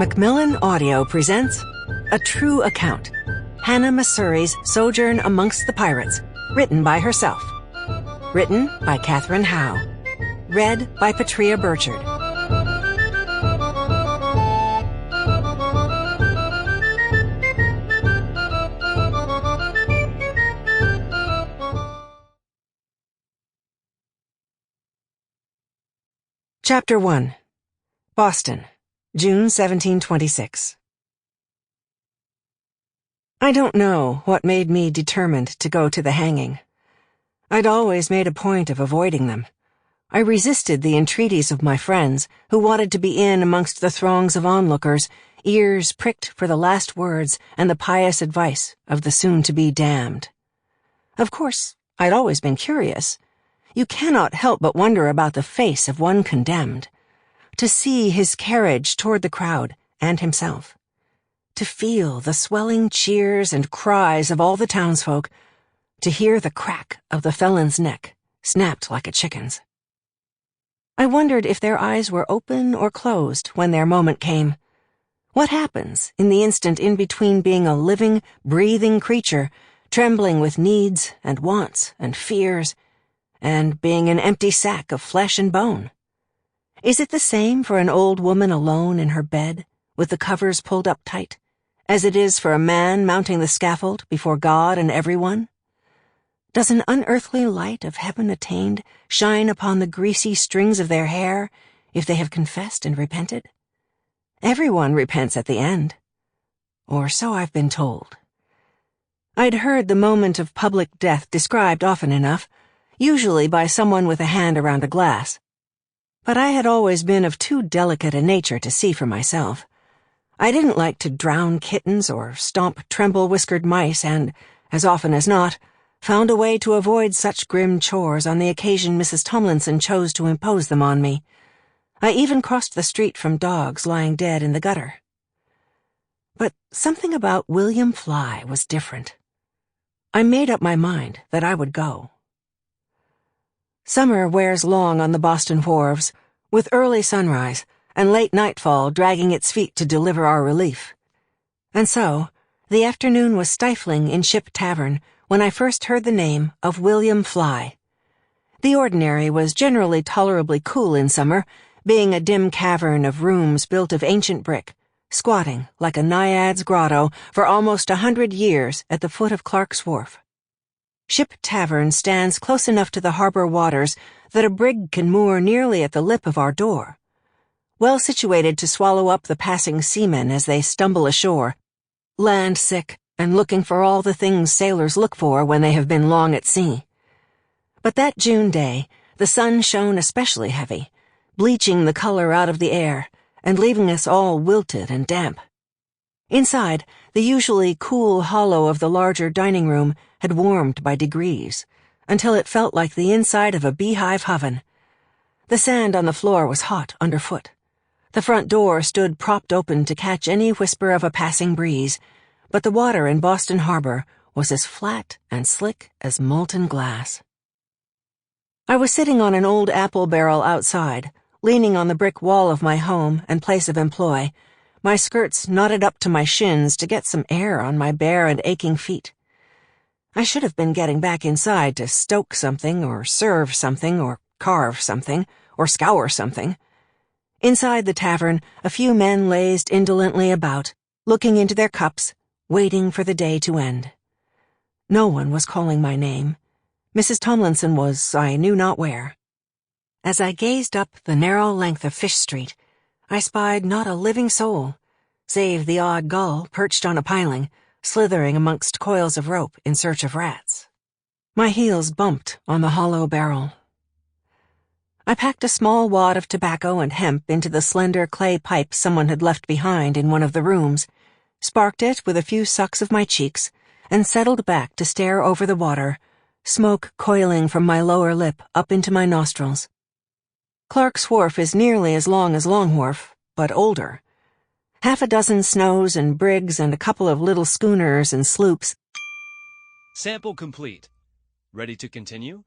Macmillan Audio presents A True Account, Hannah Masury's Sojourn Amongst the Pirates, written by herself. Written by Katherine Howe. Read by Petrea Burchard. Chapter 1. Boston, June 1726. I don't know what made me determined to go to the hanging. I'd always made a point of avoiding them. I resisted the entreaties of my friends, who wanted to be in amongst the throngs of onlookers, ears pricked for the last words and the pious advice of the soon-to-be damned. Of course, I'd always been curious. You cannot help but wonder about the face of one condemned. To see his carriage toward the crowd and himself. To feel the swelling cheers and cries of all the townsfolk. To hear the crack of the felon's neck, snapped like a chicken's. I wondered if their eyes were open or closed when their moment came. What happens in the instant in between being a living, breathing creature, trembling with needs and wants and fears, and being an empty sack of flesh and bone? Is it the same for an old woman alone in her bed, with the covers pulled up tight, as it is for a man mounting the scaffold before God and everyone? Does an unearthly light of heaven attained shine upon the greasy strings of their hair if they have confessed and repented? Everyone repents at the end. Or so I've been told. I'd heard the moment of public death described often enough, usually by someone with a hand around a glass. But I had always been of too delicate a nature to see for myself. I didn't like to drown kittens or stomp tremble-whiskered mice and, as often as not, found a way to avoid such grim chores on the occasion Mrs. Tomlinson chose to impose them on me. I even crossed the street from dogs lying dead in the gutter. But something about William Fly was different. I made up my mind that I would go. Summer wears long on the Boston wharves, with early sunrise and late nightfall dragging its feet to deliver our relief. And so, the afternoon was stifling in Ship Tavern when I first heard the name of William Fly. The ordinary was generally tolerably cool in summer, being a dim cavern of rooms built of ancient brick, squatting like a naiad's grotto for almost 100 years at the foot of Clark's Wharf. Ship Tavern stands close enough to the harbor waters that a brig can moor nearly at the lip of our door. Well situated to swallow up the passing seamen as they stumble ashore, land sick and looking for all the things sailors look for when they have been long at sea. But that June day, the sun shone especially heavy, bleaching the color out of the air and leaving us all wilted and damp. Inside, the usually cool hollow of the larger dining room had warmed by degrees, until it felt like the inside of a beehive oven. The sand on the floor was hot underfoot. The front door stood propped open to catch any whisper of a passing breeze, but the water in Boston Harbor was as flat and slick as molten glass. I was sitting on an old apple barrel outside, leaning on the brick wall of my home and place of employ, my skirts knotted up to my shins to get some air on my bare and aching feet. I should have been getting back inside to stoke something, or serve something, or carve something, or scour something. Inside the tavern, a few men lazed indolently about, looking into their cups, waiting for the day to end. No one was calling my name. Mrs. Tomlinson was, I knew not where. As I gazed up the narrow length of Fish Street, I spied not a living soul, save the odd gull perched on a piling, slithering amongst coils of rope in search of rats. My heels bumped on the hollow barrel. I packed a small wad of tobacco and hemp into the slender clay pipe someone had left behind in one of the rooms, sparked it with a few sucks of my cheeks, and settled back to stare over the water, smoke coiling from my lower lip up into my nostrils. Clark's Wharf is nearly as long as Long Wharf, but older. Half a dozen snows and brigs and a couple of little schooners and sloops. Sample complete. Ready to continue?